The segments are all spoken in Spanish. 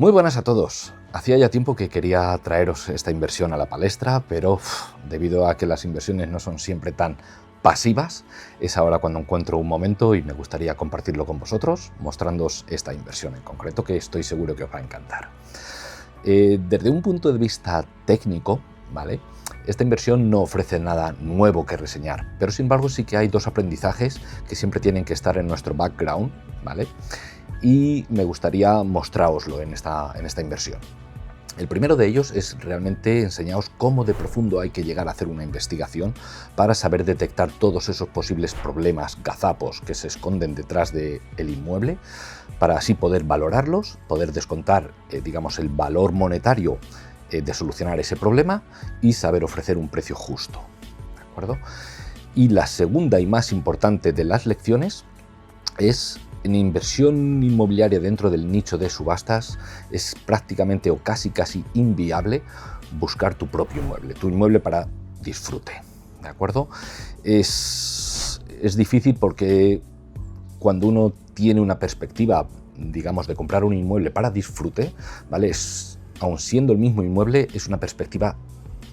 Muy buenas a todos. Hacía ya tiempo que quería traeros esta inversión a la palestra, pero debido a que las inversiones no son siempre tan pasivas, es ahora cuando encuentro un momento y me gustaría compartirlo con vosotros, mostrándoos esta inversión en concreto, que estoy seguro que os va a encantar. Desde un punto de vista técnico, ¿vale? Esta inversión no ofrece nada nuevo que reseñar, pero sin embargo sí que hay dos aprendizajes que siempre tienen que estar en nuestro background, ¿vale? Y me gustaría mostrároslo en esta inversión. El primero de ellos es realmente enseñaros cómo de profundo hay que llegar a hacer una investigación para saber detectar todos esos posibles problemas, gazapos que se esconden detrás del inmueble, para así poder valorarlos, poder descontar, digamos, el valor monetario de solucionar ese problema y saber ofrecer un precio justo, ¿de acuerdo? Y la segunda y más importante de las lecciones es: en inversión inmobiliaria dentro del nicho de subastas es prácticamente o casi inviable buscar tu propio inmueble, tu inmueble para disfrute, ¿de acuerdo? Es difícil porque cuando uno tiene una perspectiva, digamos, de comprar un inmueble para disfrute, ¿vale? Aun siendo el mismo inmueble, es una perspectiva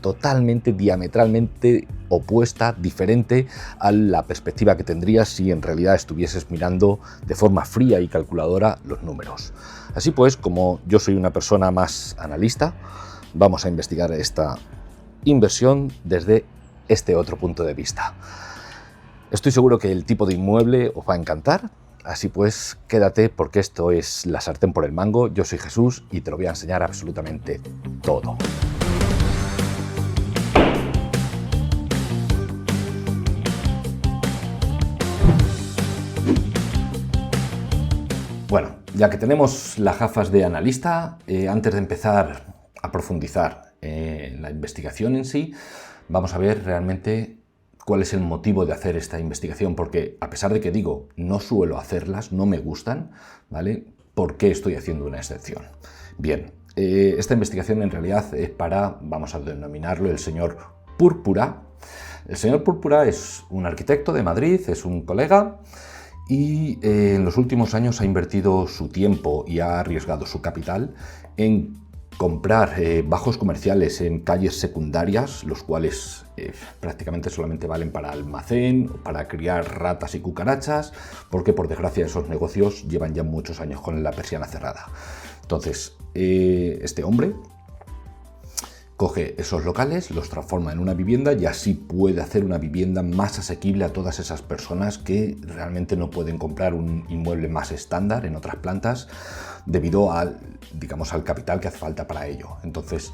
totalmente, diametralmente opuesta, diferente a la perspectiva que tendrías si en realidad estuvieses mirando de forma fría y calculadora los números. Así pues, como yo soy una persona más analista, vamos a investigar esta inversión desde este otro punto de vista. Estoy seguro que el tipo de inmueble os va a encantar, así pues quédate porque esto es la sartén por el mango. Yo soy Jesús y te lo voy a enseñar absolutamente todo. Bueno, ya que tenemos las gafas de analista, antes de empezar a profundizar en la investigación en sí, vamos a ver realmente cuál es el motivo de hacer esta investigación, porque a pesar de que digo, no suelo hacerlas, no me gustan, ¿vale? ¿Por qué estoy haciendo una excepción? Bien, esta investigación en realidad es para, vamos a denominarlo, el señor Púrpura. El señor Púrpura es un arquitecto de Madrid, es un colega, y en los últimos años ha invertido su tiempo y ha arriesgado su capital en comprar bajos comerciales en calles secundarias, los cuales prácticamente solamente valen para almacén, para criar ratas y cucarachas, porque por desgracia esos negocios llevan ya muchos años con la persiana cerrada. Entonces, este hombre coge esos locales, los transforma en una vivienda y así puede hacer una vivienda más asequible a todas esas personas que realmente no pueden comprar un inmueble más estándar en otras plantas debido al capital que hace falta para ello. Entonces,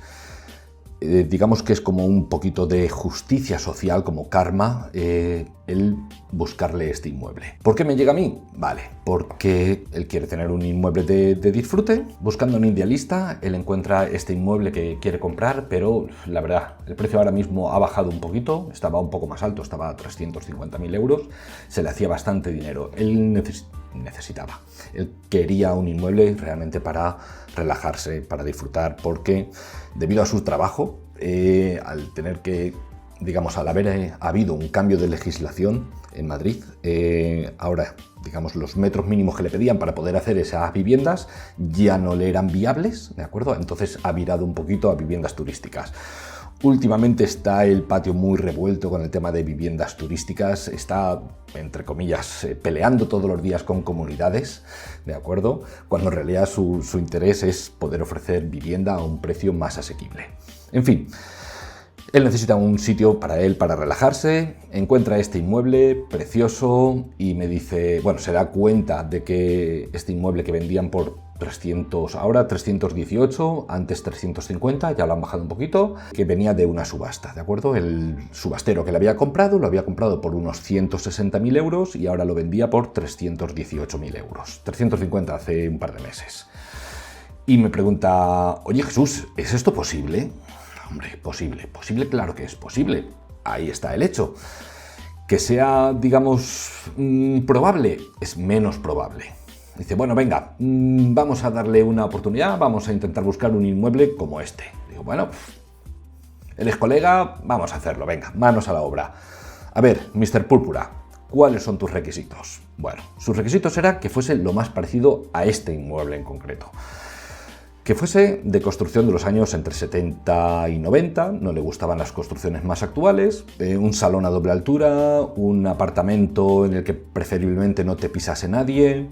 digamos que es como un poquito de justicia social, como karma, el buscarle este inmueble. ¿Por qué me llega a mí? Vale, porque él quiere tener un inmueble de disfrute. Buscando un idealista, él encuentra este inmueble que quiere comprar, pero la verdad, el precio ahora mismo ha bajado un poquito, estaba un poco más alto, estaba a 350.000 euros, se le hacía bastante dinero. Él necesitaba, él quería un inmueble realmente para relajarse, para disfrutar, porque debido a su trabajo, al tener que, digamos, al haber habido un cambio de legislación en Madrid, ahora, digamos, los metros mínimos que le pedían para poder hacer esas viviendas ya no le eran viables, ¿de acuerdo? Entonces ha virado un poquito a viviendas turísticas. Últimamente está el patio muy revuelto con el tema de viviendas turísticas, está, entre comillas, peleando todos los días con comunidades, ¿de acuerdo? Cuando en realidad su interés es poder ofrecer vivienda a un precio más asequible. En fin, él necesita un sitio para él para relajarse, encuentra este inmueble precioso y me dice, bueno, se da cuenta de que este inmueble que vendían por 300, ahora 318, antes 350, ya lo han bajado un poquito, que venía de una subasta, ¿de acuerdo? El subastero que lo había comprado por unos 160.000 euros y ahora lo vendía por 318.000 euros, 350 hace un par de meses. Y me pregunta, oye Jesús, ¿es esto posible? Hombre, posible, claro que es posible, ahí está el hecho. Que sea, digamos, probable, es menos probable. Dice, bueno, venga, vamos a darle una oportunidad, vamos a intentar buscar un inmueble como este. Digo, bueno, eres colega, vamos a hacerlo, venga, manos a la obra. A ver, Mr. Púrpura, ¿cuáles son tus requisitos? Bueno, sus requisitos era que fuese lo más parecido a este inmueble en concreto. Que fuese de construcción de los años entre 70 y 90, no le gustaban las construcciones más actuales, un salón a doble altura, un apartamento en el que preferiblemente no te pisase nadie,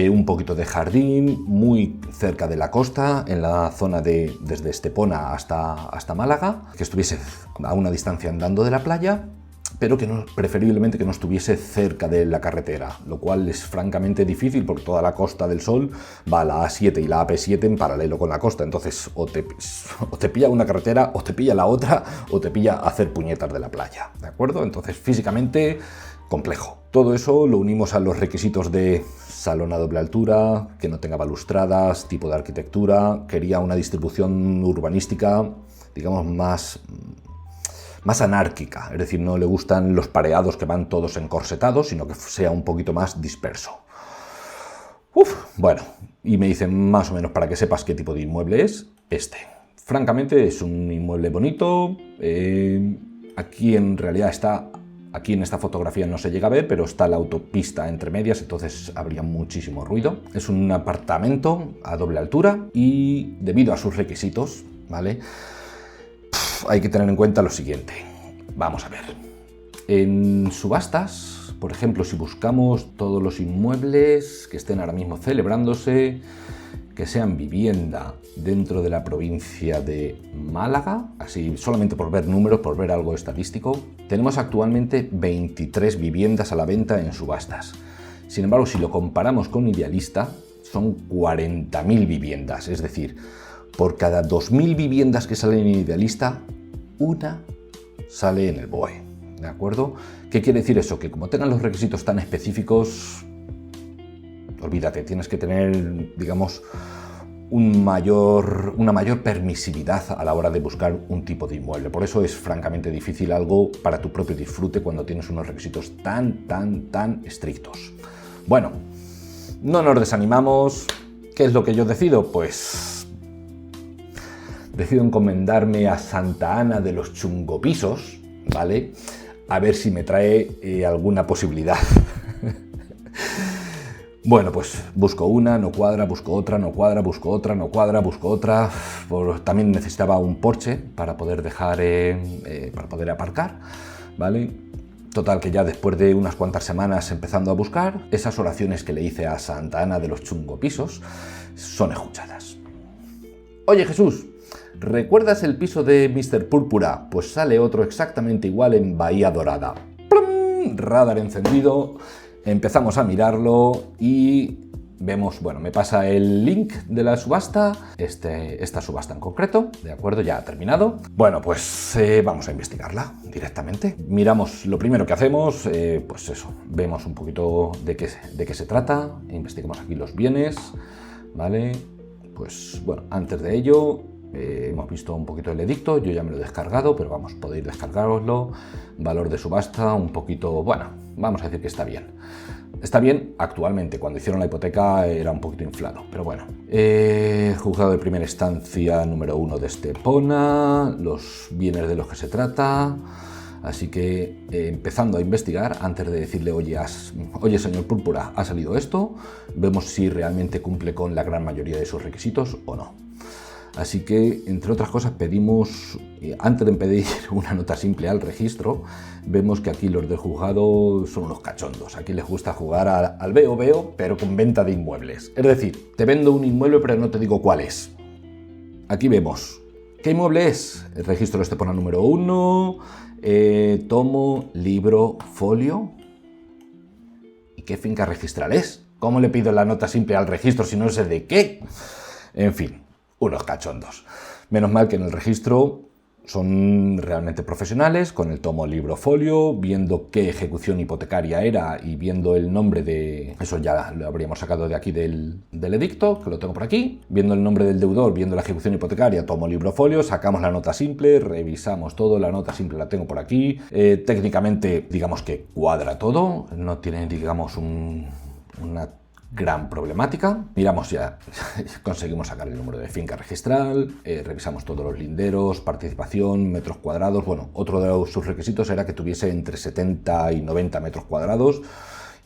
un poquito de jardín, muy cerca de la costa, en la zona desde Estepona hasta Málaga, que estuviese a una distancia andando de la playa, pero que preferiblemente que no estuviese cerca de la carretera, lo cual es francamente difícil porque toda la Costa del Sol va a la A7 y la AP7 en paralelo con la costa, entonces o te pilla una carretera, o te pilla la otra, o te pilla hacer puñetas de la playa, ¿de acuerdo? Entonces físicamente complejo. Todo eso lo unimos a los requisitos de salón a doble altura, que no tenga balustradas, tipo de arquitectura, quería una distribución urbanística, digamos, más anárquica, es decir, no le gustan los pareados que van todos encorsetados, sino que sea un poquito más disperso. Bueno, y me dicen más o menos para que sepas qué tipo de inmueble es este. Francamente es un inmueble bonito, aquí en realidad aquí en esta fotografía no se llega a ver, pero está la autopista entre medias, entonces habría muchísimo ruido. Es un apartamento a doble altura y debido a sus requisitos, ¿vale? Hay que tener en cuenta lo siguiente. Vamos a ver. En subastas, por ejemplo, si buscamos todos los inmuebles que estén ahora mismo celebrándose, que sean vivienda dentro de la provincia de Málaga, así solamente por ver números, por ver algo estadístico, tenemos actualmente 23 viviendas a la venta en subastas. Sin embargo, si lo comparamos con Idealista, son 40.000 viviendas, es decir, por cada 2.000 viviendas que salen en Idealista, una sale en el BOE, ¿de acuerdo? ¿Qué quiere decir eso? Que como tengan los requisitos tan específicos, olvídate, tienes que tener, digamos, una mayor permisividad a la hora de buscar un tipo de inmueble. Por eso es francamente difícil algo para tu propio disfrute cuando tienes unos requisitos tan estrictos. Bueno, no nos desanimamos. ¿Qué es lo que yo decido? Pues decido encomendarme a Santa Ana de los Chungopisos, ¿vale? A ver si me trae alguna posibilidad. Bueno, pues busco una, no cuadra, busco otra, no cuadra, busco otra, no cuadra, busco otra. También necesitaba un porche para poder para poder aparcar, ¿vale? Total, que ya después de unas cuantas semanas empezando a buscar, esas oraciones que le hice a Santa Ana de los Chungopisos son escuchadas. Oye, Jesús, ¿recuerdas el piso de Mr. Púrpura? Pues sale otro exactamente igual en Bahía Dorada. ¡Plum! Radar encendido, empezamos a mirarlo y vemos, bueno, me pasa el link de la subasta, esta subasta en concreto, ¿de acuerdo? Ya ha terminado. Bueno, pues vamos a investigarla directamente. Miramos, lo primero que hacemos, pues eso, vemos un poquito de qué se trata, investigamos aquí los bienes, ¿vale? Pues bueno, antes de ello hemos visto un poquito el edicto, yo ya me lo he descargado, pero vamos, podéis descargaroslo. Valor de subasta, un poquito, bueno, vamos a decir que está bien. Está bien actualmente, cuando hicieron la hipoteca era un poquito inflado, pero bueno. Juzgado de primera instancia número 1 de Estepona, los bienes de los que se trata. Así que empezando a investigar, antes de decirle, oye señor Púrpura, ha salido esto, vemos si realmente cumple con la gran mayoría de sus requisitos o no. Así que, entre otras cosas, pedimos, antes de pedir una nota simple al registro, vemos que aquí los del juzgado son unos cachondos. Aquí les gusta jugar al veo, pero con venta de inmuebles. Es decir, te vendo un inmueble pero no te digo cuál es. Aquí vemos, ¿qué inmueble es? El registro de Estepona número 1, tomo, libro, folio. ¿Y qué finca registral es? ¿Cómo le pido la nota simple al registro si no sé de qué? En fin, unos cachondos. Menos mal que en el registro son realmente profesionales, con el tomo, libro, folio, viendo qué ejecución hipotecaria era y viendo el nombre de... Eso ya lo habríamos sacado de aquí del edicto, que lo tengo por aquí. Viendo el nombre del deudor, viendo la ejecución hipotecaria, tomo, libro, folio, sacamos la nota simple, revisamos todo, la nota simple la tengo por aquí. Técnicamente, digamos que cuadra todo, no tiene, digamos, una gran problemática. Miramos ya, conseguimos sacar el número de finca registral, revisamos todos los linderos, participación, metros cuadrados. Bueno, otro de sus requisitos era que tuviese entre 70 y 90 metros cuadrados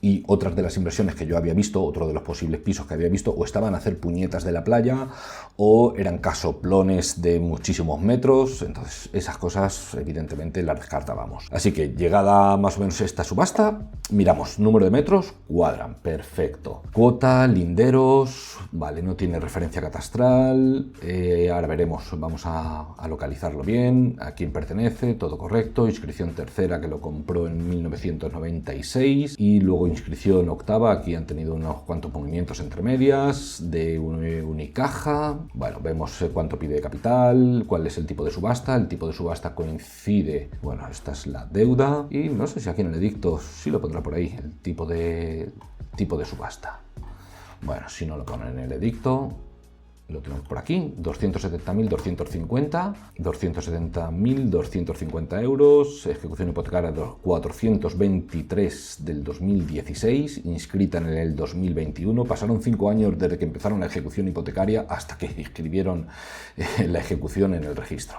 Y otras de las inversiones que yo había visto, otro de los posibles pisos que había visto, o estaban a hacer puñetas de la playa, o eran casoplones de muchísimos metros. Entonces esas cosas evidentemente las descartábamos. Así que llegada más o menos esta subasta, miramos número de metros, cuadran, perfecto. Cuota, linderos, vale, no tiene referencia catastral. Ahora veremos, vamos a localizarlo bien, a quién pertenece, todo correcto. Inscripción tercera, que lo compró en 1996, y luego inscripción octava. Aquí han tenido unos cuantos movimientos entre medias de Unicaja. Bueno, vemos cuánto pide de capital, cuál es el tipo de subasta. El tipo de subasta coincide, bueno, esta es la deuda, y no sé si aquí en el edicto sí lo pondrá por ahí, el tipo de subasta. Bueno, si no lo ponen en el edicto, lo tenemos por aquí, 270.250, 270.250 euros, ejecución hipotecaria 423 del 2016, inscrita en el 2021. Pasaron 5 años desde que empezaron la ejecución hipotecaria hasta que inscribieron la ejecución en el registro.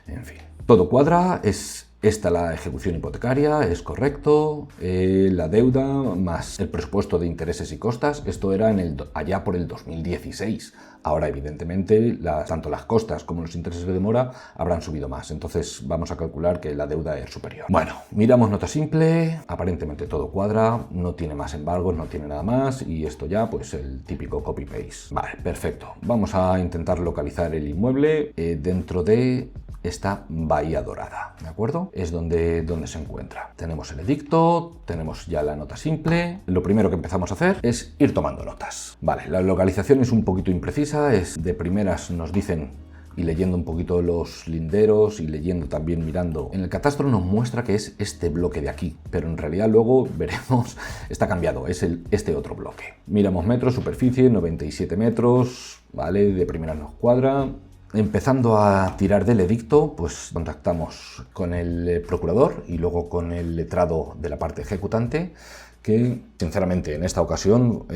En fin, todo cuadra, es esta la ejecución hipotecaria, es correcto, la deuda más el presupuesto de intereses y costas, esto era allá por el 2016. Ahora, evidentemente, tanto las costas como los intereses de demora habrán subido más, entonces vamos a calcular que la deuda es superior. Bueno, miramos nota simple, aparentemente todo cuadra, no tiene más embargos, no tiene nada más, y esto ya, pues el típico copy-paste. Vale, perfecto. Vamos a intentar localizar el inmueble dentro de esta bahía dorada, ¿de acuerdo? Es donde se encuentra. Tenemos el edicto, tenemos ya la nota simple. Lo primero que empezamos a hacer es ir tomando notas. Vale, la localización es un poquito imprecisa, es de primeras nos dicen, y leyendo un poquito los linderos y leyendo también mirando, en el catastro nos muestra que es este bloque de aquí, pero en realidad luego veremos, está cambiado, es este otro bloque. Miramos metros, superficie, 97 metros, vale, de primeras nos cuadra. Empezando a tirar del edicto, pues contactamos con el procurador y luego con el letrado de la parte ejecutante, que sinceramente en esta ocasión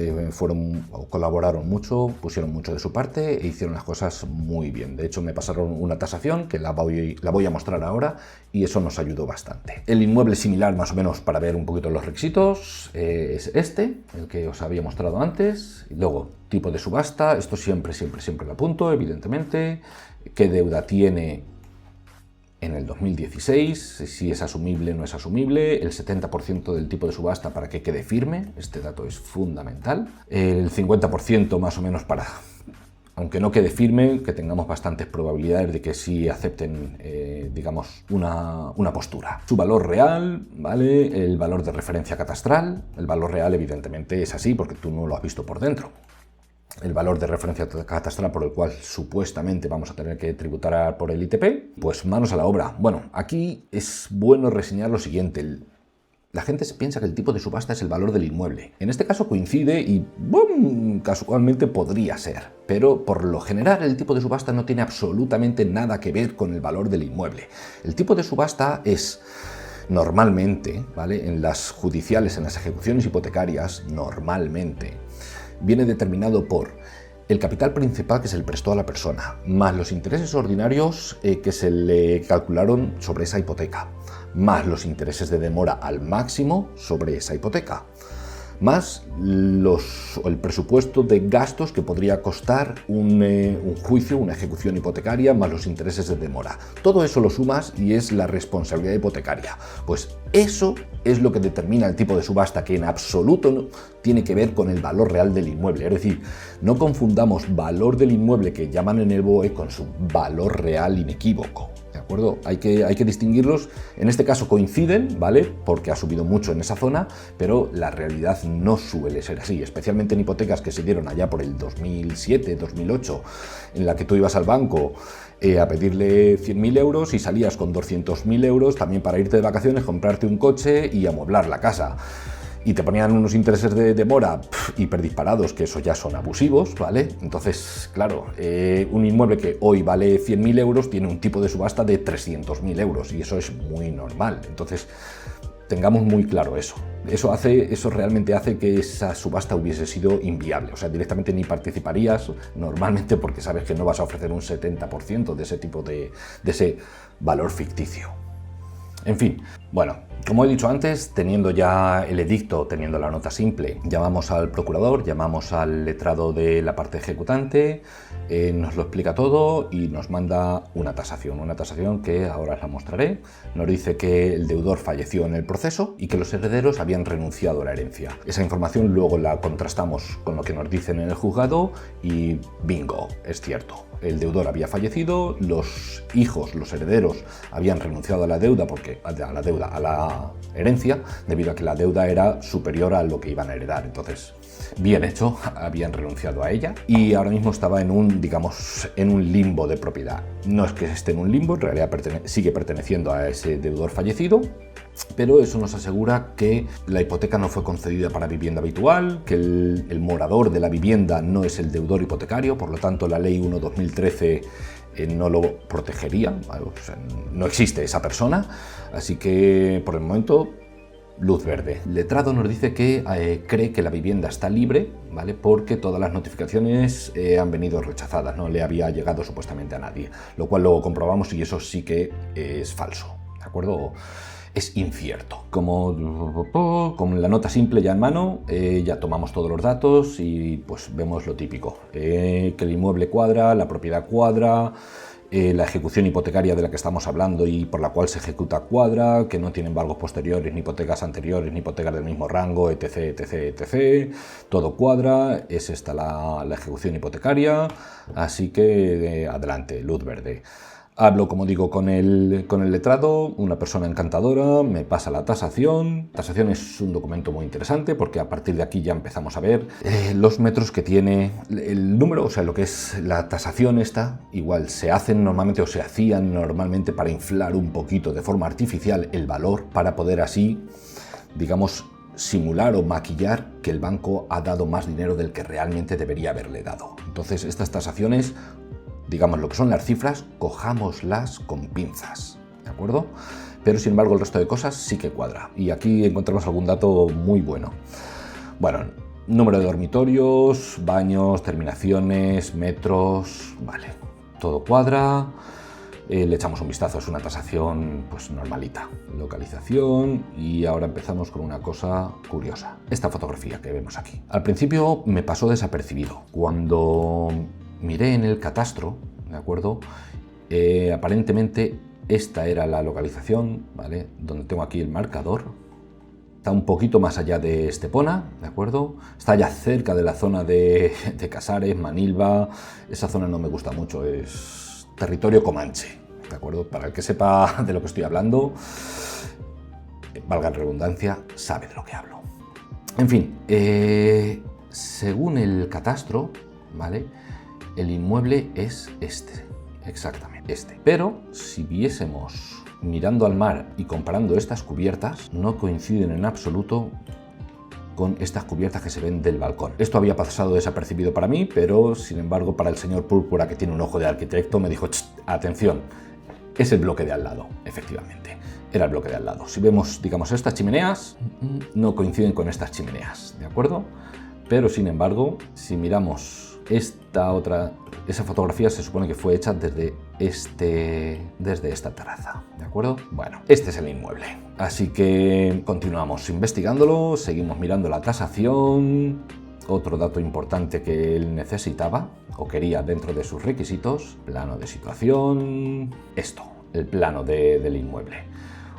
colaboraron mucho, pusieron mucho de su parte e hicieron las cosas muy bien. De hecho, me pasaron una tasación que la voy a mostrar ahora, y eso nos ayudó bastante. El inmueble similar, más o menos, para ver un poquito los requisitos, es el que os había mostrado antes. Y luego, tipo de subasta, esto siempre lo apunto, evidentemente. ¿Qué deuda tiene en el 2016, si es asumible o no es asumible, el 70% del tipo de subasta para que quede firme, este dato es fundamental, el 50% más o menos para, aunque no quede firme, que tengamos bastantes probabilidades de que sí acepten, digamos, una postura. Su valor real, ¿vale? El valor de referencia catastral, el valor real evidentemente es así porque tú no lo has visto por dentro. El valor de referencia catastral por el cual supuestamente vamos a tener que tributar por el ITP, pues manos a la obra. Bueno, aquí es bueno reseñar lo siguiente. La gente piensa que el tipo de subasta es el valor del inmueble. En este caso coincide y casualmente podría ser, pero por lo general el tipo de subasta no tiene absolutamente nada que ver con el valor del inmueble. El tipo de subasta es normalmente, ¿vale? En las judiciales, en las ejecuciones hipotecarias, normalmente viene determinado por el capital principal que se le prestó a la persona, más los intereses ordinarios que se le calcularon sobre esa hipoteca, más los intereses de demora al máximo sobre esa hipoteca, más el presupuesto de gastos que podría costar un juicio, una ejecución hipotecaria, más los intereses de demora. Todo eso lo sumas y es la responsabilidad hipotecaria. Pues eso es lo que determina el tipo de subasta, que en absoluto no tiene que ver con el valor real del inmueble. Es decir, no confundamos valor del inmueble que llaman en el BOE con su valor real inequívoco. ¿De acuerdo? Hay que distinguirlos. En este caso coinciden, ¿vale? Porque ha subido mucho en esa zona, pero la realidad no suele ser así, especialmente en hipotecas que se dieron allá por el 2007, 2008, en la que tú ibas al banco a pedirle 100.000 euros y salías con 200.000 euros también para irte de vacaciones, comprarte un coche y amueblar la casa. Y te ponían unos intereses de demora hiperdisparados, que eso ya son abusivos, ¿vale? Entonces, claro, un inmueble que hoy vale 100.000 euros tiene un tipo de subasta de 300.000 euros y eso es muy normal. Entonces, tengamos muy claro eso. Eso realmente hace que esa subasta hubiese sido inviable. O sea, directamente ni participarías normalmente porque sabes que no vas a ofrecer un 70% de ese tipo de ese valor ficticio. En fin, bueno, Como he dicho antes, teniendo ya el edicto, teniendo la nota simple, llamamos al procurador, llamamos al letrado de la parte ejecutante, nos lo explica todo y nos manda una tasación que ahora os la mostraré. Nos dice que el deudor falleció en el proceso y que los herederos habían renunciado a la herencia. Esa información luego la contrastamos con lo que nos dicen en el juzgado y bingo, es cierto. El deudor había fallecido, los hijos, los herederos, habían renunciado a la deuda, a la herencia, debido a que la deuda era superior a lo que iban a heredar. Entonces, bien hecho, habían renunciado a ella y ahora mismo estaba en un, digamos, en un limbo de propiedad. No es que esté en un limbo, en realidad sigue perteneciendo a ese deudor fallecido, pero eso nos asegura que la hipoteca no fue concedida para vivienda habitual, que el morador de la vivienda no es el deudor hipotecario, por lo tanto la Ley 1/2013 no lo protegería, ¿vale? O sea, no existe esa persona, así que por el momento luz verde. El letrado nos dice que cree que la vivienda está libre, ¿vale? Porque todas las notificaciones han venido rechazadas, no le había llegado supuestamente a nadie, lo cual luego comprobamos y eso sí que es falso, ¿de acuerdo? Es incierto. Con la nota simple ya en mano, ya tomamos todos los datos y pues vemos lo típico. Que el inmueble cuadra, la propiedad cuadra, la ejecución hipotecaria de la que estamos hablando y por la cual se ejecuta cuadra, que no tiene embargos posteriores, ni hipotecas anteriores, ni hipotecas del mismo rango, etc, etc, etc. Todo cuadra, es esta la ejecución hipotecaria, así que adelante, luz verde. Hablo, como digo, con el letrado, una persona encantadora, me pasa la tasación. La tasación es un documento muy interesante porque a partir de aquí ya empezamos a ver los metros que tiene el número, o sea, lo que es la tasación esta, igual se hacen normalmente o se hacían normalmente para inflar un poquito de forma artificial el valor para poder así, digamos, simular o maquillar que el banco ha dado más dinero del que realmente debería haberle dado. Entonces, estas tasaciones, digamos, lo que son las cifras, cojámoslas con pinzas, ¿de acuerdo? Pero sin embargo el resto de cosas sí que cuadra. Y aquí encontramos algún dato muy bueno. Bueno, número de dormitorios, baños, terminaciones, metros, vale, todo cuadra. Le echamos un vistazo, es una tasación pues normalita. Localización y ahora empezamos con una cosa curiosa. Esta fotografía que vemos aquí. Al principio me pasó desapercibido. Cuando miré en el catastro, ¿de acuerdo? Aparentemente esta era la localización, ¿vale? Donde tengo aquí el marcador. Está un poquito más allá de Estepona, ¿de acuerdo? Está ya cerca de la zona de Casares, Manilva. Esa zona no me gusta mucho, es territorio comanche, ¿de acuerdo? Para el que sepa de lo que estoy hablando, valga la redundancia, sabe de lo que hablo. En fin, según el catastro, ¿vale? El inmueble es este, exactamente este. Pero si viésemos mirando al mar y comparando estas cubiertas, no coinciden en absoluto con estas cubiertas que se ven del balcón. Esto había pasado desapercibido para mí, pero sin embargo para el señor Púrpura, que tiene un ojo de arquitecto, me dijo, atención, es el bloque de al lado, efectivamente. Era el bloque de al lado. Si vemos, digamos, estas chimeneas, no coinciden con estas chimeneas, ¿de acuerdo? Pero sin embargo, si miramos esa fotografía se supone que fue hecha desde esta terraza, ¿de acuerdo? Bueno, este es el inmueble. Así que continuamos investigándolo, seguimos mirando la tasación. Otro dato importante que él necesitaba o quería dentro de sus requisitos, plano de situación, el plano del inmueble.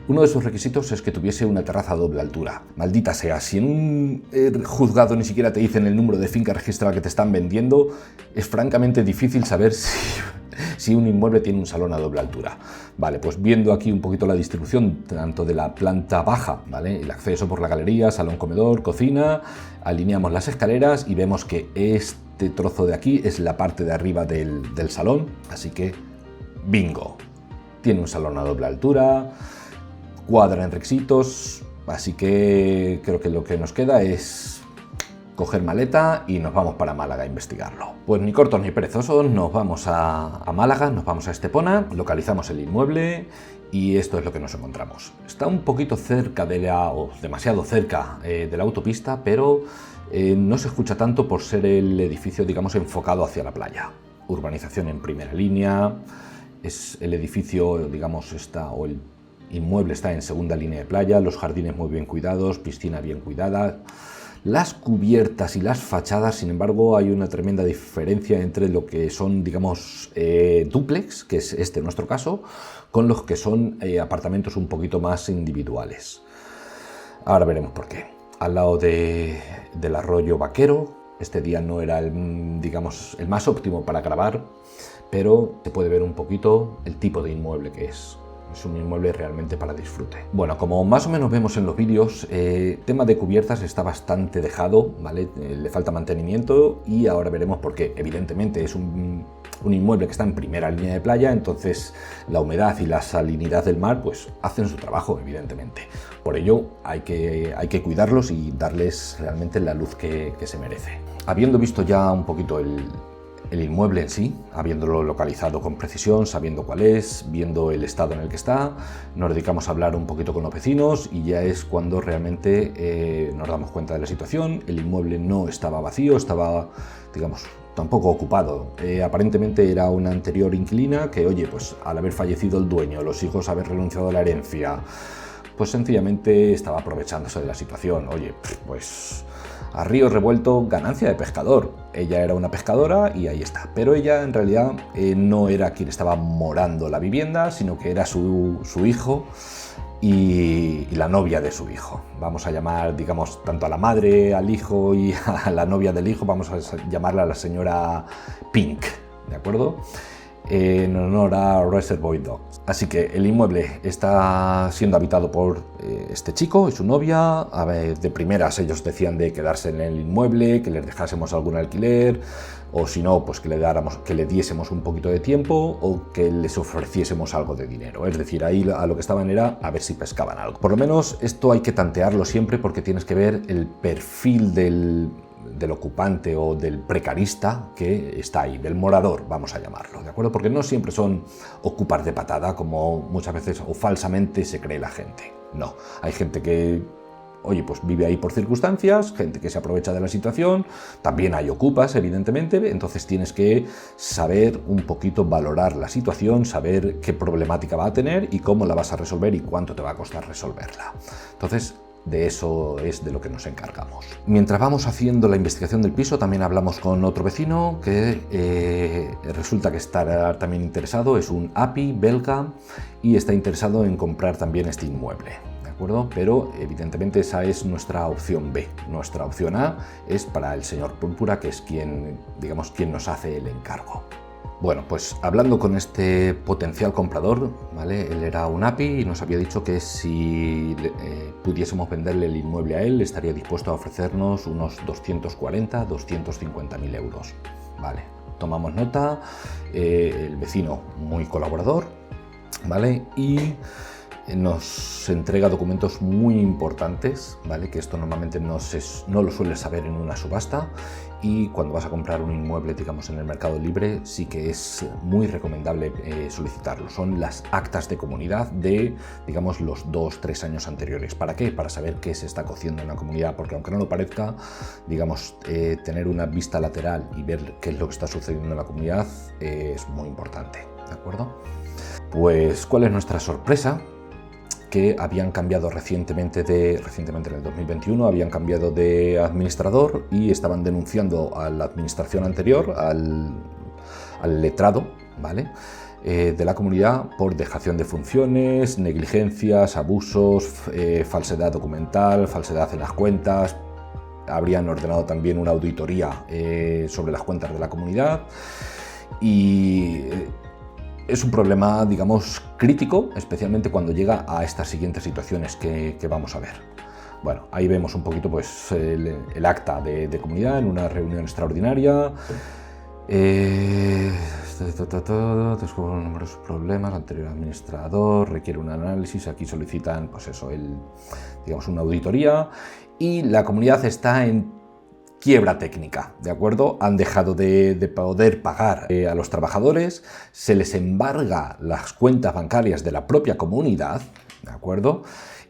Uno de sus requisitos es que tuviese una terraza a doble altura. Maldita sea, si en un juzgado ni siquiera te dicen el número de finca registrada que te están vendiendo, es francamente difícil saber si un inmueble tiene un salón a doble altura. Vale, pues viendo aquí un poquito la distribución tanto de la planta baja, ¿vale? El acceso por la galería, salón, comedor, cocina, alineamos las escaleras y vemos que este trozo de aquí es la parte de arriba del salón, así que bingo. Tiene un salón a doble altura, cuadra en requisitos, así que creo que lo que nos queda es coger maleta y nos vamos para Málaga a investigarlo. Pues ni cortos ni perezosos, nos vamos a Málaga, nos vamos a Estepona, localizamos el inmueble y esto es lo que nos encontramos. Está un poquito cerca o demasiado cerca de la autopista, pero no se escucha tanto por ser el edificio, digamos, enfocado hacia la playa. Urbanización en primera línea, es el edificio, digamos, inmueble está en segunda línea de playa, los jardines muy bien cuidados, piscina bien cuidada. Las cubiertas y las fachadas, sin embargo, hay una tremenda diferencia entre lo que son, digamos, dúplex, que es este en nuestro caso, con los que son apartamentos un poquito más individuales. Ahora veremos por qué. Al lado del arroyo Vaquero, este día no era digamos, el más óptimo para grabar, pero se puede ver un poquito el tipo de inmueble que es. Es un inmueble realmente para disfrute. Bueno, como más o menos vemos en los vídeos, tema de cubiertas está bastante dejado, ¿vale? Le falta mantenimiento y ahora veremos por qué. Evidentemente es un inmueble que está en primera línea de playa, entonces la humedad y la salinidad del mar pues hacen su trabajo, evidentemente. Por ello hay que cuidarlos y darles realmente la luz que se merece. Habiendo visto ya un poquito el inmueble en sí, habiéndolo localizado con precisión, sabiendo cuál es, viendo el estado en el que está, nos dedicamos a hablar un poquito con los vecinos y ya es cuando realmente nos damos cuenta de la situación. El inmueble no estaba vacío, estaba, digamos, tampoco ocupado. Aparentemente era una anterior inquilina que, oye, pues al haber fallecido el dueño, los hijos haber renunciado a la herencia, pues sencillamente estaba aprovechándose de la situación. Oye, pues a río revuelto, ganancia de pescador. Ella era una pescadora y ahí está. Pero ella en realidad no era quien estaba morando la vivienda, sino que era su hijo y la novia de su hijo. Vamos a llamar, digamos, tanto a la madre, al hijo y a la novia del hijo, vamos a llamarla a la señora Pink, ¿de acuerdo? En honor a Reservoir Dogs. Así que el inmueble está siendo habitado por este chico y su novia. A ver, de primeras ellos decían de quedarse en el inmueble, que les dejásemos algún alquiler, o si no, pues que le diésemos un poquito de tiempo o que les ofreciésemos algo de dinero. Es decir, ahí a lo que estaban era a ver si pescaban algo. Por lo menos esto hay que tantearlo siempre porque tienes que ver el perfil del ocupante o del precarista que está ahí, del morador, vamos a llamarlo, ¿de acuerdo? Porque no siempre son ocupas de patada, como muchas veces o falsamente se cree la gente. No, hay gente que, oye, pues vive ahí por circunstancias, gente que se aprovecha de la situación, también hay ocupas, evidentemente, entonces tienes que saber un poquito valorar la situación, saber qué problemática va a tener y cómo la vas a resolver y cuánto te va a costar resolverla. Entonces, de eso es de lo que nos encargamos. Mientras vamos haciendo la investigación del piso, también hablamos con otro vecino que resulta que está también interesado, es un API belga y está interesado en comprar también este inmueble, ¿de acuerdo? Pero evidentemente esa es nuestra opción B. Nuestra opción A es para el señor Púrpura, que es quien, digamos, quien nos hace el encargo. Bueno, pues hablando con este potencial comprador, ¿vale? Él era un API y nos había dicho que si pudiésemos venderle el inmueble a él, estaría dispuesto a ofrecernos unos 240-250.000 euros. Vale, tomamos nota, el vecino muy colaborador, ¿vale? Y nos entrega documentos muy importantes, ¿vale? Que esto normalmente no lo sueles saber en una subasta, y cuando vas a comprar un inmueble, digamos, en el mercado libre, sí que es muy recomendable solicitarlo. Son las actas de comunidad de, digamos, los 2-3 años anteriores. ¿Para qué? Para saber qué se está cociendo en la comunidad, porque aunque no lo parezca, digamos, tener una vista lateral y ver qué es lo que está sucediendo en la comunidad es muy importante, ¿de acuerdo? Pues, ¿cuál es nuestra sorpresa? Que habían cambiado recientemente en el 2021, habían cambiado de administrador y estaban denunciando a la administración anterior, al letrado, ¿vale? De la comunidad por dejación de funciones, negligencias, abusos, falsedad documental, falsedad en las cuentas. Habrían ordenado también una auditoría sobre las cuentas de la comunidad y es un problema, digamos, crítico, especialmente cuando llega a estas siguientes situaciones que vamos a ver. Bueno, ahí vemos un poquito pues, el acta de comunidad en una reunión extraordinaria. Descubren numerosos problemas, anterior administrador, requiere un análisis, aquí solicitan, pues eso, digamos, una auditoría y la comunidad está en quiebra técnica, ¿de acuerdo? Han dejado de poder pagar a los trabajadores, se les embarga las cuentas bancarias de la propia comunidad, ¿de acuerdo?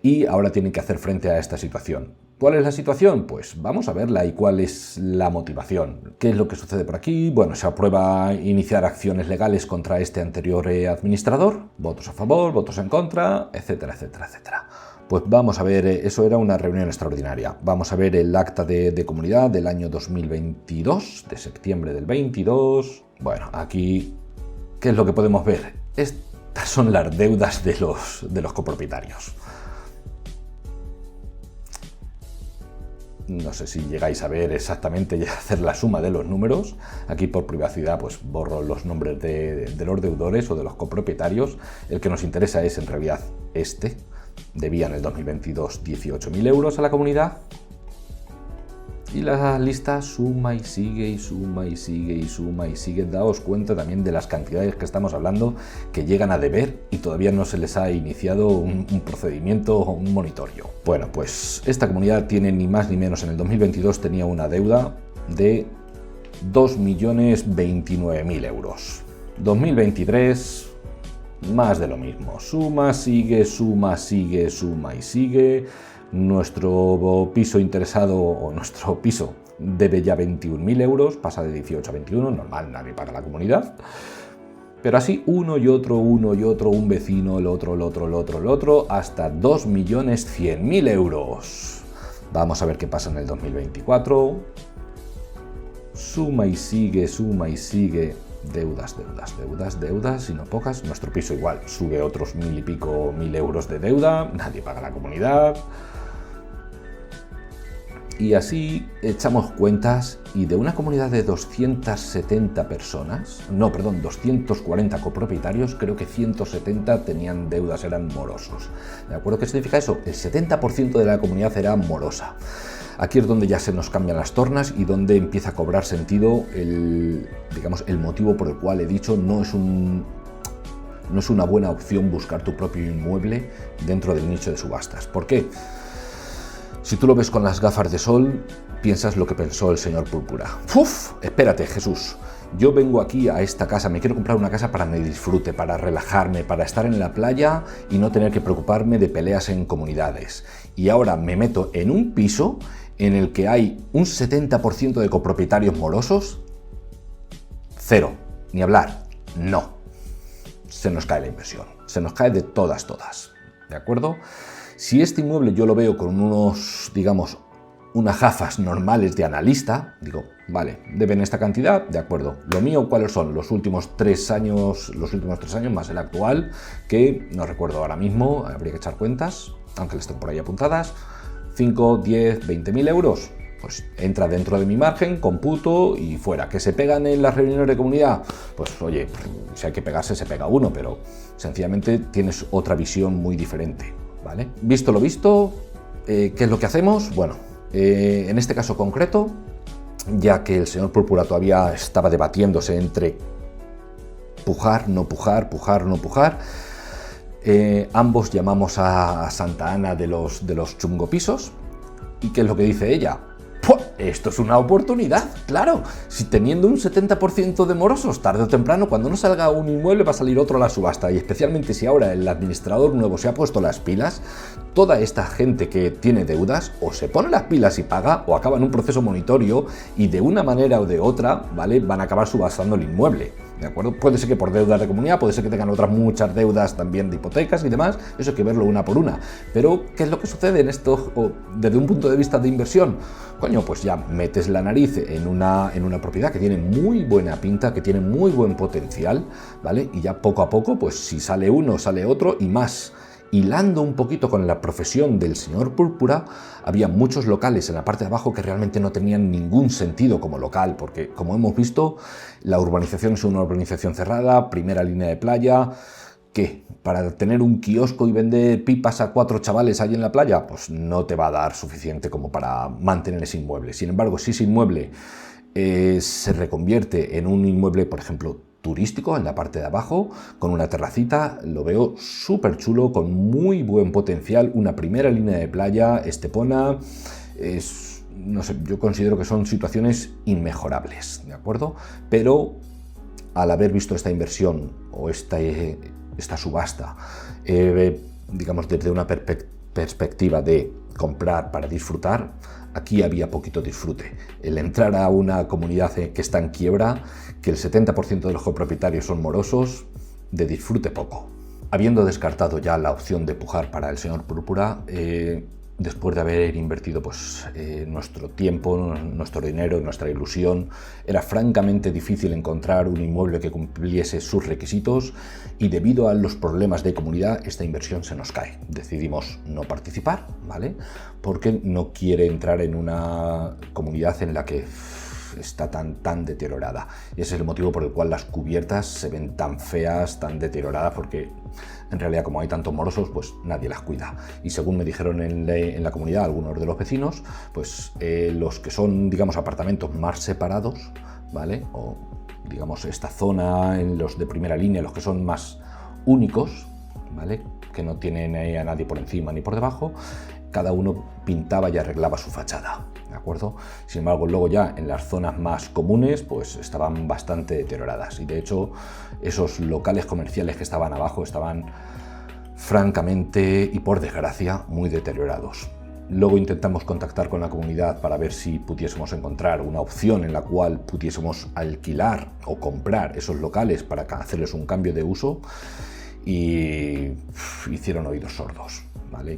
Y ahora tienen que hacer frente a esta situación. ¿Cuál es la situación? Pues vamos a verla y cuál es la motivación. ¿Qué es lo que sucede por aquí? Bueno, se aprueba iniciar acciones legales contra este anterior administrador, votos a favor, votos en contra, etcétera, etcétera, etcétera. Pues vamos a ver, eso era una reunión extraordinaria. Vamos a ver el acta de comunidad del año 2022, de septiembre del 22. Bueno, aquí, ¿qué es lo que podemos ver? Estas son las deudas de los copropietarios. No sé si llegáis a ver exactamente y hacer la suma de los números. Aquí por privacidad pues borro los nombres de los deudores o de los copropietarios. El que nos interesa es en realidad este. Debía en el 2022 18.000 euros a la comunidad. Y la lista suma y sigue y suma y sigue y suma y sigue. Daos cuenta también de las cantidades que estamos hablando que llegan a deber y todavía no se les ha iniciado un procedimiento o un monitoreo. Bueno, pues esta comunidad tiene ni más ni menos, en el 2022 tenía una deuda de 2.029.000 euros. 2023, más de lo mismo. Suma, sigue, suma, sigue, suma y sigue. Nuestro piso interesado o nuestro piso debe ya 21.000 euros, pasa de 18 a 21, normal, nadie paga la comunidad. Pero así uno y otro, un vecino, el otro, hasta 2.100.000 euros. Vamos a ver qué pasa en el 2024. Suma y sigue, deudas, y no pocas. Nuestro piso igual sube otros 1.000 y pico euros de deuda, nadie paga la comunidad. Y así echamos cuentas y de una comunidad de 270 personas, 240 copropietarios, creo que 170 tenían deudas, eran morosos. ¿De acuerdo? ¿Qué significa eso? El 70% de la comunidad era morosa. Aquí es donde ya se nos cambian las tornas y donde empieza a cobrar sentido el motivo por el cual he dicho no es una buena opción buscar tu propio inmueble dentro del nicho de subastas. ¿Por qué? Si tú lo ves con las gafas de sol, piensas lo que pensó el señor Púrpura. ¡Uf! Espérate, Jesús. Yo vengo aquí a esta casa, me quiero comprar una casa para mi disfrute, para relajarme, para estar en la playa y no tener que preocuparme de peleas en comunidades. Y ahora me meto en un piso en el que hay un 70% de copropietarios morosos. Cero. Ni hablar. No. Se nos cae la inversión. Se nos cae de todas. ¿De acuerdo? Si este inmueble yo lo veo con unas gafas normales de analista, digo, vale, deben esta cantidad, de acuerdo. Lo mío, ¿cuáles son? Los últimos 3 años más el actual, que no recuerdo ahora mismo, habría que echar cuentas, aunque les tengo por ahí apuntadas, 5, 10, 20.000 euros. Pues entra dentro de mi margen, computo y fuera. ¿Que se pegan en las reuniones de comunidad? Pues oye, si hay que pegarse, se pega uno, pero sencillamente tienes otra visión muy diferente. ¿Vale? Visto lo visto, ¿qué es lo que hacemos? Bueno, en este caso concreto, ya que el señor Púrpura todavía estaba debatiéndose entre pujar, no pujar, ambos llamamos a Santa Ana de los chungopisos. ¿Y qué es lo que dice ella? ¡Puah! Esto es una oportunidad, claro. Si teniendo un 70% de morosos, tarde o temprano, cuando no salga un inmueble va a salir otro a la subasta. Y especialmente si ahora el administrador nuevo se ha puesto las pilas, toda esta gente que tiene deudas o se pone las pilas y paga o acaba en un proceso monitorio y de una manera o de otra, ¿vale?, van a acabar subastando el inmueble. ¿De acuerdo? Puede ser que por deudas de comunidad, puede ser que tengan otras muchas deudas también de hipotecas y demás, eso hay que verlo una por una. Pero, ¿qué es lo que sucede en esto desde un punto de vista de inversión? Coño, pues ya metes la nariz en una propiedad que tiene muy buena pinta, que tiene muy buen potencial, ¿vale? Y ya poco a poco, pues si sale uno, sale otro y más. Hilando un poquito con la profesión del señor Púrpura, había muchos locales en la parte de abajo que realmente no tenían ningún sentido como local, porque como hemos visto, la urbanización es una urbanización cerrada, primera línea de playa. ¿Qué? ¿Para tener un kiosco y vender pipas a 4 chavales ahí en la playa? Pues no te va a dar suficiente como para mantener ese inmueble. Sin embargo, si ese inmueble se reconvierte en un inmueble, por ejemplo, turístico en la parte de abajo, con una terracita, lo veo súper chulo, con muy buen potencial, una primera línea de playa, estepona, no sé, yo considero que son situaciones inmejorables, ¿de acuerdo? Pero al haber visto esta inversión o esta subasta, digamos desde una perspectiva de comprar para disfrutar, aquí había poquito disfrute. El entrar a una comunidad que está en quiebra, que el 70% de los copropietarios son morosos, de disfrute poco. Habiendo descartado ya la opción de pujar para el señor Púrpura, después de haber invertido nuestro tiempo, nuestro dinero, nuestra ilusión, era francamente difícil encontrar un inmueble que cumpliese sus requisitos y debido a los problemas de comunidad esta inversión se nos cae. Decidimos no participar, ¿vale? Porque no quiere entrar en una comunidad en la que está tan deteriorada. Y ese es el motivo por el cual las cubiertas se ven tan feas, tan deterioradas, porque en realidad como hay tantos morosos, pues nadie las cuida. Y según me dijeron en la comunidad algunos de los vecinos, pues los que son, digamos, apartamentos más separados, ¿vale? O digamos esta zona, en los de primera línea, los que son más únicos, ¿vale? Que no tienen a nadie por encima ni por debajo, cada uno pintaba y arreglaba su fachada, ¿de acuerdo? Sin embargo, luego ya en las zonas más comunes, pues estaban bastante deterioradas. Y de hecho, esos locales comerciales que estaban abajo estaban francamente y por desgracia muy deteriorados. Luego intentamos contactar con la comunidad para ver si pudiésemos encontrar una opción en la cual pudiésemos alquilar o comprar esos locales para hacerles un cambio de uso y hicieron oídos sordos, ¿vale?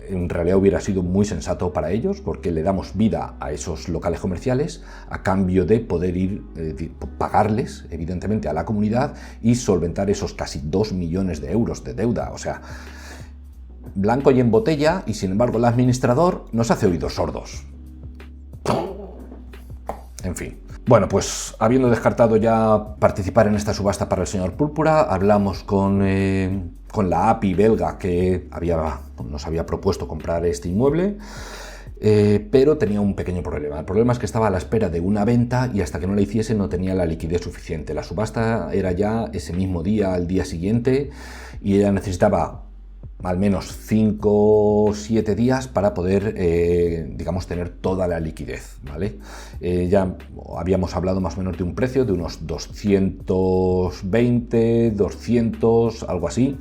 En realidad hubiera sido muy sensato para ellos porque le damos vida a esos locales comerciales a cambio de poder pagarles, evidentemente, a la comunidad y solventar esos casi 2 millones de euros de deuda. O sea, blanco y en botella, y sin embargo el administrador nos hace oídos sordos. En fin. Bueno, pues habiendo descartado ya participar en esta subasta para el señor Púrpura, hablamos con la API belga que nos había propuesto comprar este inmueble, pero tenía un pequeño problema. El problema es que estaba a la espera de una venta y hasta que no la hiciese no tenía la liquidez suficiente. La subasta era ya ese mismo día, al día siguiente, y ella necesitaba al menos 5 o 7 días para poder, digamos, tener toda la liquidez, ¿vale? Ya habíamos hablado más o menos de un precio de unos 220, 200, algo así,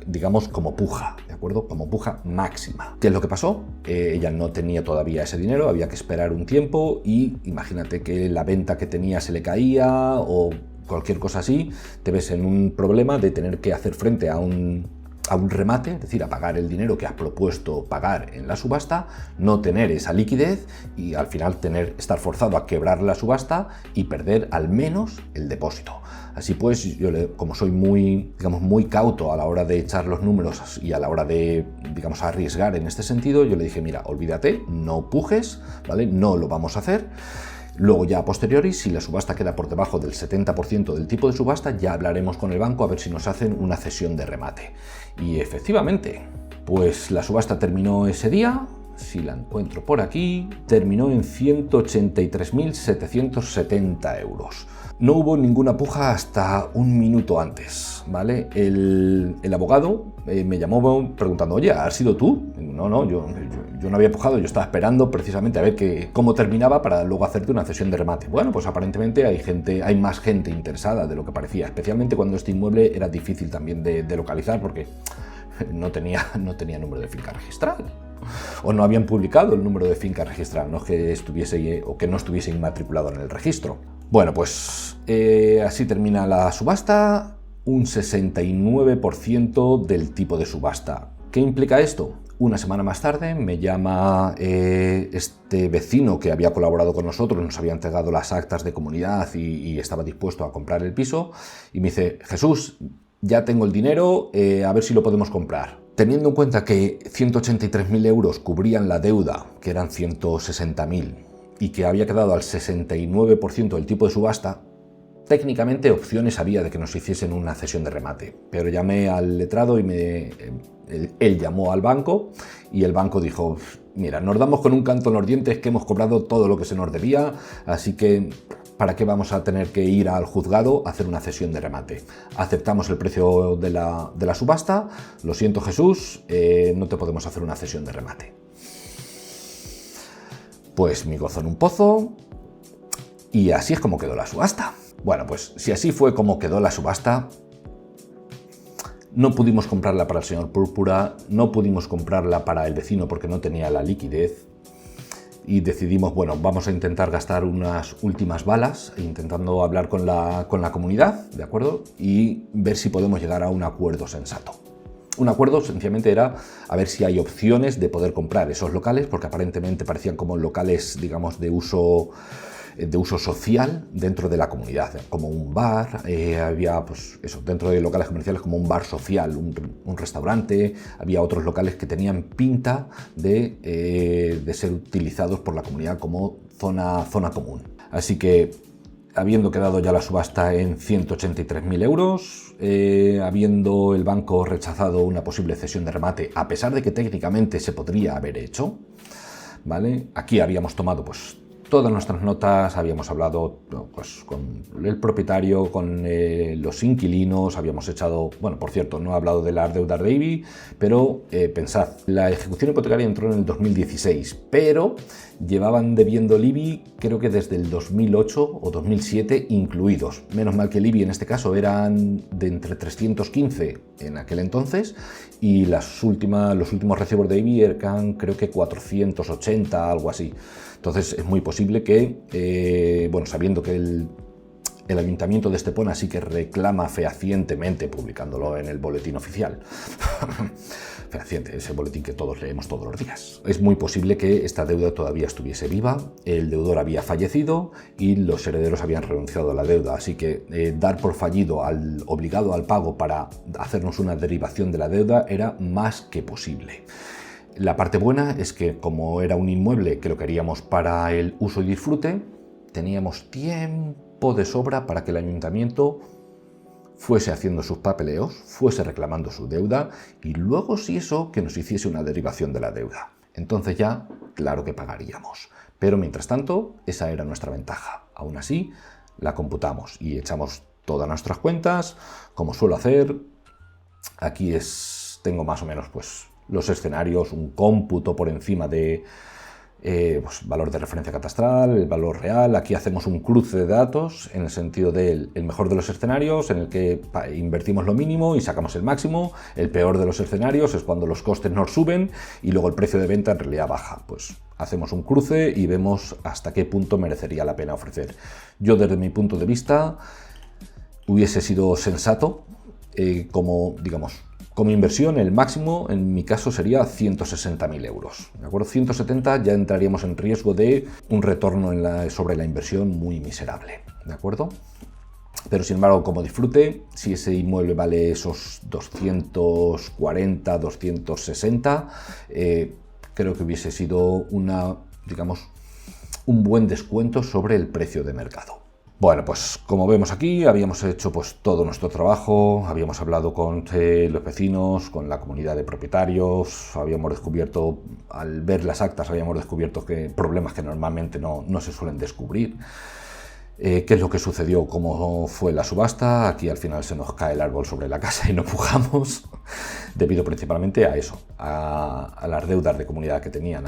digamos como puja, ¿de acuerdo? Como puja máxima. ¿Qué es lo que pasó? Ella no tenía todavía ese dinero, había que esperar un tiempo y imagínate que la venta que tenía se le caía o cualquier cosa así, te ves en un problema de tener que hacer frente a un remate, es decir, a pagar el dinero que has propuesto pagar en la subasta, no tener esa liquidez y al final estar forzado a quebrar la subasta y perder al menos el depósito. Así pues, yo como soy muy cauto a la hora de echar los números y a la hora de, digamos, arriesgar en este sentido, yo le dije, mira, olvídate, no pujes, ¿vale? No lo vamos a hacer. Luego ya a posteriori, si la subasta queda por debajo del 70% del tipo de subasta, ya hablaremos con el banco a ver si nos hacen una cesión de remate. Y efectivamente, pues la subasta terminó ese día, si la encuentro por aquí, terminó en 183.770 euros. No hubo ninguna puja hasta un minuto antes, ¿vale? El abogado me llamó preguntando, oye, ¿has sido tú? No, yo no había pujado, yo estaba esperando precisamente a ver cómo terminaba para luego hacerte una cesión de remate. Bueno, pues aparentemente hay más gente interesada de lo que parecía, especialmente cuando este inmueble era difícil también de localizar porque no tenía número de finca registral. O no habían publicado el número de finca registral, no es que estuviese o que no estuviese inmatriculado en el registro. Bueno, pues así termina la subasta, un 69% del tipo de subasta. ¿Qué implica esto? Una semana más tarde me llama este vecino que había colaborado con nosotros, nos había entregado las actas de comunidad y estaba dispuesto a comprar el piso y me dice, Jesús, ya tengo el dinero, a ver si lo podemos comprar. Teniendo en cuenta que 183.000 euros cubrían la deuda, que eran 160.000, y que había quedado al 69% del tipo de subasta, técnicamente opciones había de que nos hiciesen una cesión de remate. Pero llamé al letrado y él llamó al banco y el banco dijo, mira, nos damos con un canto en los dientes que hemos cobrado todo lo que se nos debía, así que ¿para qué vamos a tener que ir al juzgado a hacer una cesión de remate? Aceptamos el precio de la subasta, lo siento Jesús, no te podemos hacer una cesión de remate. Pues mi gozo en un pozo y así es como quedó la subasta. Bueno, pues si así fue como quedó la subasta, No pudimos comprarla para el señor Púrpura, no pudimos comprarla para el vecino porque no tenía la liquidez. Y decidimos, bueno, vamos a intentar gastar unas últimas balas intentando hablar con la comunidad, ¿de acuerdo? Y ver si podemos llegar a un acuerdo sensato. Un acuerdo sencillamente era a ver si hay opciones de poder comprar esos locales, porque aparentemente parecían como locales, digamos, de uso social dentro de la comunidad, como un bar, había pues eso, dentro de locales comerciales como un bar social, un restaurante, había otros locales que tenían pinta de ser utilizados por la comunidad como zona común. Así que, habiendo quedado ya la subasta en 183.000 euros, habiendo el banco rechazado una posible cesión de remate, a pesar de que técnicamente se podría haber hecho, ¿vale? Aquí habíamos tomado pues todas nuestras notas, habíamos hablado pues, con el propietario, con los inquilinos, habíamos echado, bueno, por cierto, no he hablado de las deudas de IBI, pero pensad, la ejecución hipotecaria entró en el 2016, pero llevaban debiendo el IBI creo que desde el 2008 o 2007 incluidos. Menos mal que el IBI en este caso eran de entre 315 en aquel entonces y los últimos recibos de IBI eran creo que 480, algo así. Entonces es muy posible que, bueno, sabiendo que el Ayuntamiento de Estepona sí que reclama fehacientemente, publicándolo en el boletín oficial, fehaciente, ese boletín que todos leemos todos los días, es muy posible que esta deuda todavía estuviese viva, el deudor había fallecido y los herederos habían renunciado a la deuda, así que dar por fallido obligado al pago para hacernos una derivación de la deuda era más que posible. La parte buena es que, como era un inmueble que lo queríamos para el uso y disfrute, teníamos tiempo de sobra para que el ayuntamiento fuese haciendo sus papeleos, fuese reclamando su deuda y luego, si eso, que nos hiciese una derivación de la deuda. Entonces ya, claro que pagaríamos. Pero mientras tanto, esa era nuestra ventaja. Aún así, la computamos y echamos todas nuestras cuentas, como suelo hacer. Aquí tengo más o menos pues los escenarios, un cómputo por encima de pues, valor de referencia catastral, el valor real. Aquí hacemos un cruce de datos en el sentido del mejor de los escenarios, en el que invertimos lo mínimo y sacamos el máximo. El peor de los escenarios es cuando los costes nos suben y luego el precio de venta en realidad baja. Pues hacemos un cruce y vemos hasta qué punto merecería la pena ofrecer. Yo, desde mi punto de vista, hubiese sido sensato como, digamos, como inversión, el máximo en mi caso sería 160.000 euros. ¿De acuerdo? 170 ya entraríamos en riesgo de un retorno sobre la inversión muy miserable. ¿De acuerdo? Pero sin embargo, como disfrute, si ese inmueble vale esos 240, 260, creo que hubiese sido digamos, un buen descuento sobre el precio de mercado. Bueno, pues como vemos aquí, habíamos hecho pues todo nuestro trabajo, habíamos hablado con los vecinos, con la comunidad de propietarios, habíamos descubierto, al ver las actas, habíamos descubierto que problemas que normalmente no se suelen descubrir. ¿Qué es lo que sucedió? ¿Cómo fue la subasta? Aquí al final se nos cae el árbol sobre la casa y no pujamos, debido principalmente a eso, a las deudas de comunidad que tenían.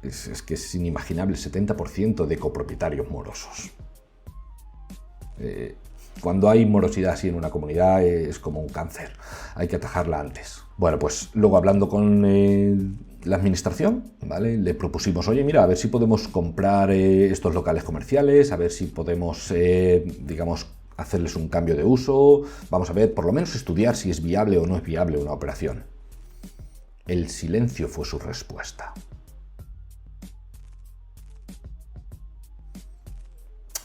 Es que es inimaginable el 70% de copropietarios morosos. Cuando hay morosidad así en una comunidad es como un cáncer, hay que atajarla antes. Bueno, pues luego hablando con la administración, ¿vale? Le propusimos, oye, mira, a ver si podemos comprar estos locales comerciales, a ver si podemos, digamos, hacerles un cambio de uso, vamos a ver, por lo menos estudiar si es viable o no es viable una operación. El silencio fue su respuesta.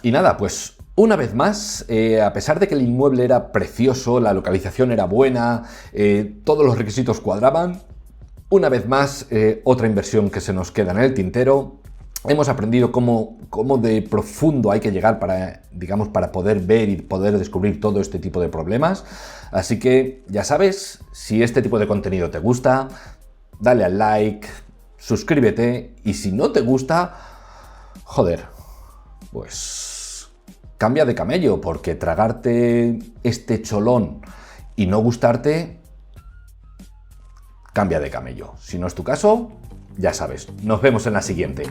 Y nada, pues una vez más, a pesar de que el inmueble era precioso, la localización era buena, todos los requisitos cuadraban, una vez más, otra inversión que se nos queda en el tintero. Hemos aprendido cómo de profundo hay que llegar para, digamos, para poder ver y poder descubrir todo este tipo de problemas. Así que, ya sabes, si este tipo de contenido te gusta, dale al like, suscríbete y si no te gusta, joder, pues cambia de camello, porque tragarte este cholón y no gustarte, cambia de camello. Si no es tu caso, ya sabes, nos vemos en la siguiente.